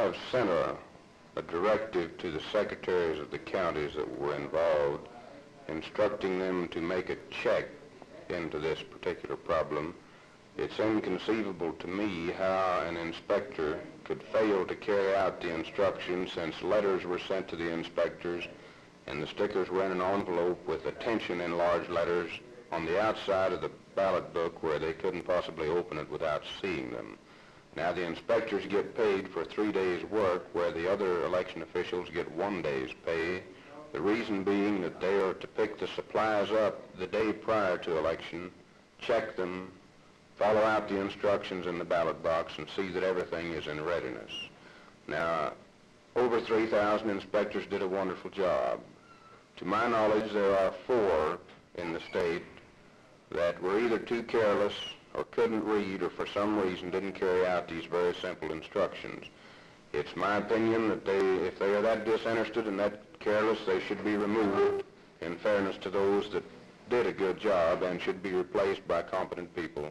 have sent a directive to the secretaries of the counties that were involved, instructing them to make a check into this particular problem. It's inconceivable to me how an inspector could fail to carry out the instructions, since letters were sent to the inspectors and the stickers were in an envelope with attention in large letters on the outside of the ballot book where they couldn't possibly open it without seeing them. Now the inspectors get paid for 3 days' work where the other election officials get 1 day's pay. The reason being that they are to pick the supplies up the day prior to election, check them, follow out the instructions in the ballot box, and see that everything is in readiness. Now, over 3,000 inspectors did a wonderful job. To my knowledge, there are 4 in the state that were either too careless or couldn't read or for some reason didn't carry out these very simple instructions. It's my opinion that if they are that disinterested and that careless, they should be removed in fairness to those that did a good job and should be replaced by competent people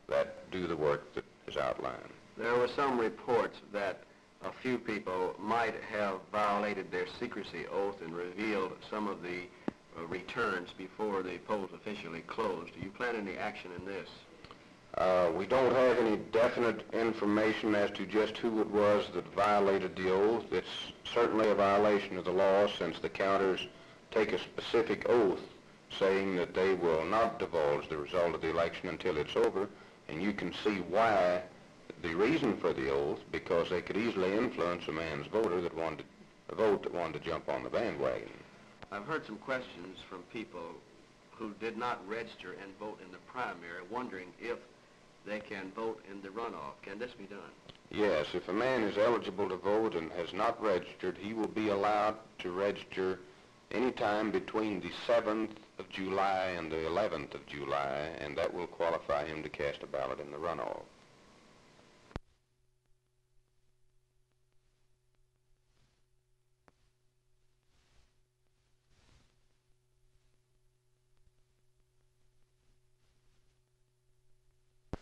that do the work that is outlined. There were some reports that a few people might have violated their secrecy oath and revealed some of the returns before the polls officially closed. Do you plan any action in this? We don't have any definite information as to just who it was that violated the oath. It's certainly a violation of the law, since the counters take a specific oath saying that they will not divulge the result of the election until it's over, and you can see why, the reason for the oath, because they could easily influence a man's vote that wanted to jump on the bandwagon. I've heard some questions from people who did not register and vote in the primary, wondering if they can vote in the runoff. Can this be done? Yes, if a man is eligible to vote and has not registered, he will be allowed to register any time between the 7th of July and the 11th of July, and that will qualify him to cast a ballot in the runoff.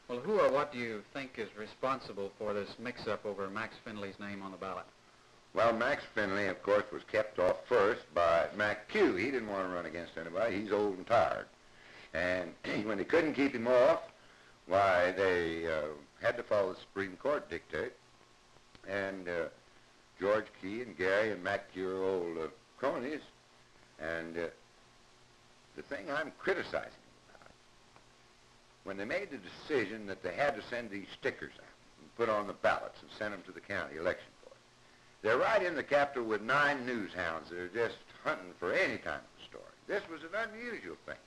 Well, who or what do you think is responsible for this mix-up over Max Finley's name on the ballot? Well, Max Finley, of course, was kept off first by Mac Q. He didn't want to run against anybody. He's old and tired. And when they couldn't keep him off, why, they had to follow the Supreme Court dictate. And George Key and Gary and Mac Q are old cronies. And the thing I'm criticizing, when they made the decision that they had to send these stickers out and put on the ballots and send them to the county election board, they're right in the Capitol with 9 news hounds that are just hunting for any kind of story. This was an unusual thing.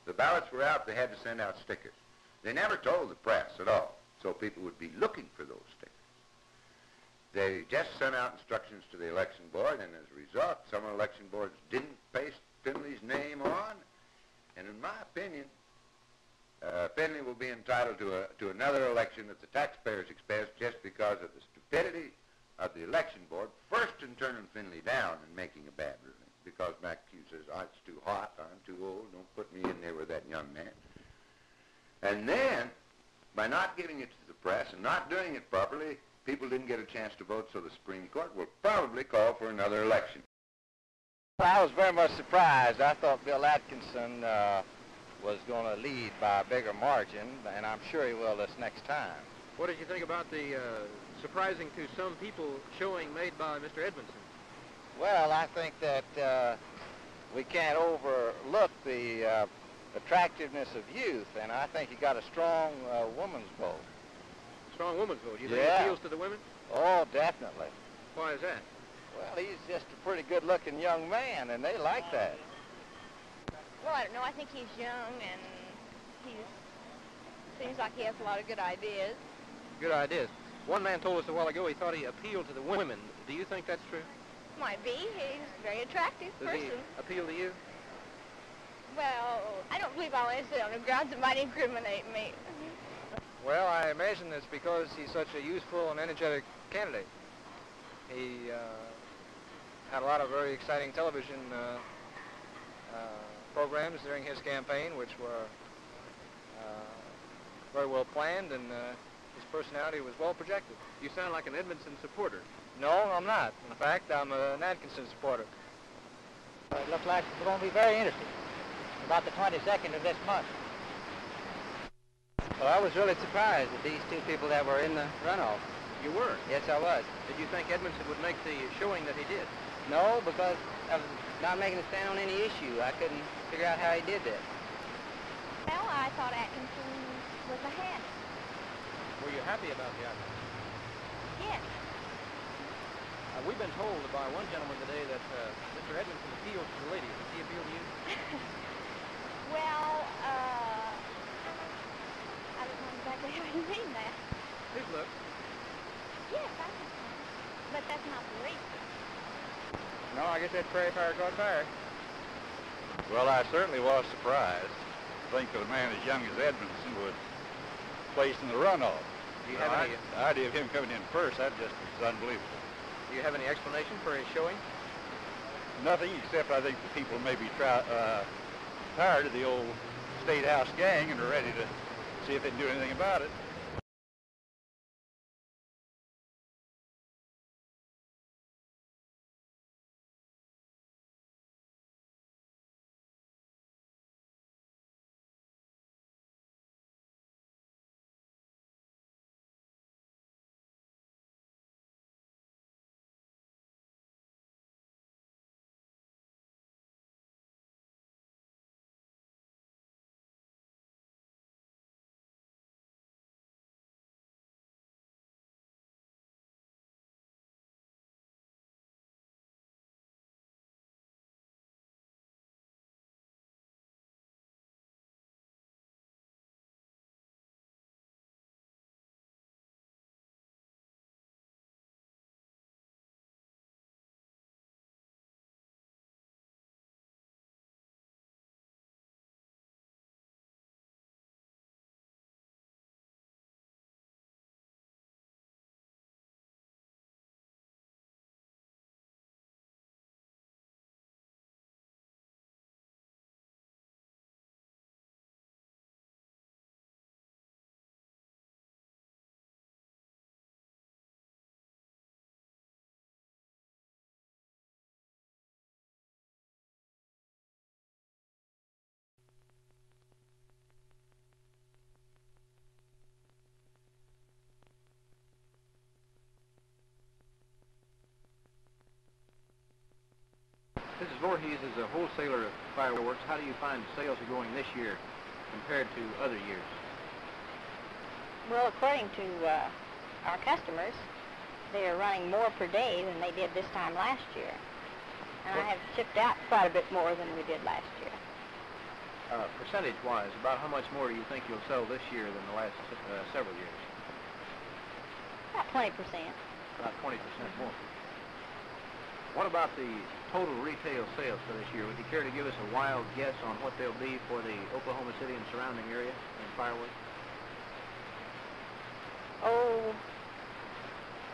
The ballots were out, they had to send out stickers. They never told the press at all, so people would be looking for those stickers. They just sent out instructions to the election board, and as a result, some election boards didn't paste Finley's name on, and in my opinion, Finley will be entitled to another election at the taxpayers' expense just because of the stupidity of the election board, first in turning Finley down and making a bad ruling, because McHugh says, it's too hot, I'm too old, don't put me in there with that young man. And then, by not giving it to the press and not doing it properly, people didn't get a chance to vote, so the Supreme Court will probably call for another election. I was very much surprised. I thought Bill Atkinson was going to lead by a bigger margin, and I'm sure he will this next time. What did you think about the surprising to some people showing made by Mr. Edmundson? Well, I think that we can't overlook the attractiveness of youth, and I think he got a strong woman's vote. Strong woman's vote? You think Yeah. it appeals to the women? Oh, definitely. Why is that? Well, he's just a pretty good-looking young man, and they like that. Well, I don't know. I think he's young, and he seems like he has a lot of good ideas. Good ideas. One man told us a while ago he thought he appealed to the women. Do you think that's true? Might be. He's a very attractive Does person. he appeal to you? Well, I don't believe I'll answer it on the grounds that might incriminate me. Well, I imagine it's because he's such a useful and energetic candidate. He had a lot of very exciting television programs during his campaign, which were very well planned, and His personality was well projected. You sound like an Edmundson supporter. No, I'm not. In fact, I'm an Atkinson supporter. It looks like it's going to be very interesting. About the 22nd of this month. Well, I was really surprised at these two people that were in the runoff. You were? Yes, I was. Did you think Edmundson would make the showing that he did? No, because I was not making a stand on any issue. I couldn't figure out how he did that. Well, I thought Atkinson was ahead. Were you happy about the outcome? Yes. We've been told by one gentleman today that Mr. Edmundson appeals to the ladies. Does he appeal to you? Well, I don't know exactly how you mean that. His look. Yes, I think so. But that's not the reason. No, I guess that prairie fire caught fire. Well, I certainly was surprised to think that a man as young as Edmondson would place in the runoff. Do you have any? The idea of him coming in first, that just is unbelievable. Do you have any explanation for his showing? Nothing except I think the people may be tired of the old State House gang and are ready to see if they can do anything about it. Mrs. Vorhies is a wholesaler of fireworks. How do you find sales are going this year compared to other years? Well, according to our customers, they are running more per day than they did this time last year. And I have shipped out quite a bit more than we did last year. Percentage-wise, about how much more do you think you'll sell this year than the last several years? About 20%. About 20% more. What about the total retail sales for this year? Would you care to give us a wild guess on what they'll be for the Oklahoma City and surrounding area in fireworks? Oh,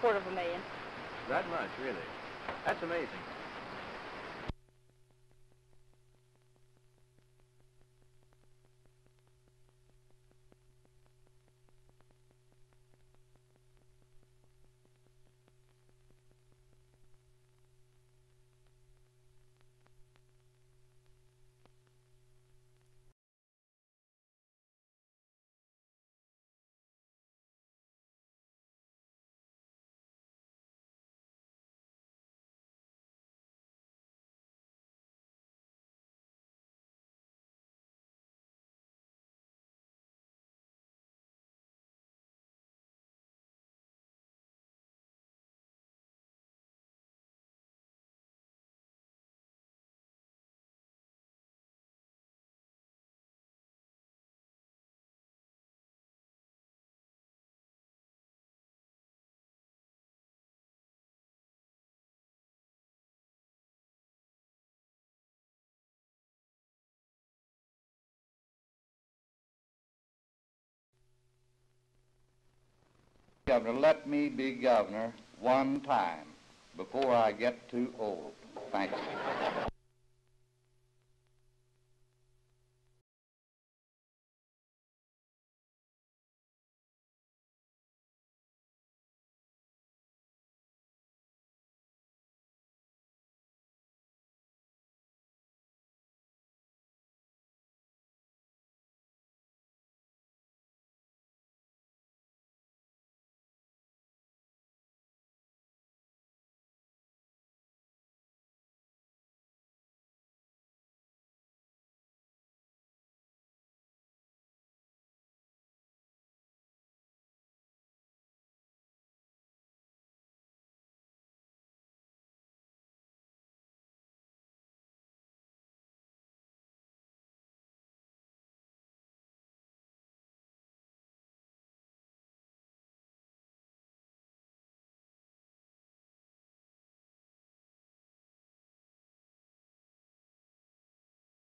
$250,000. That much, really? That's amazing. Governor, let me be governor one time before I get too old. Thank you.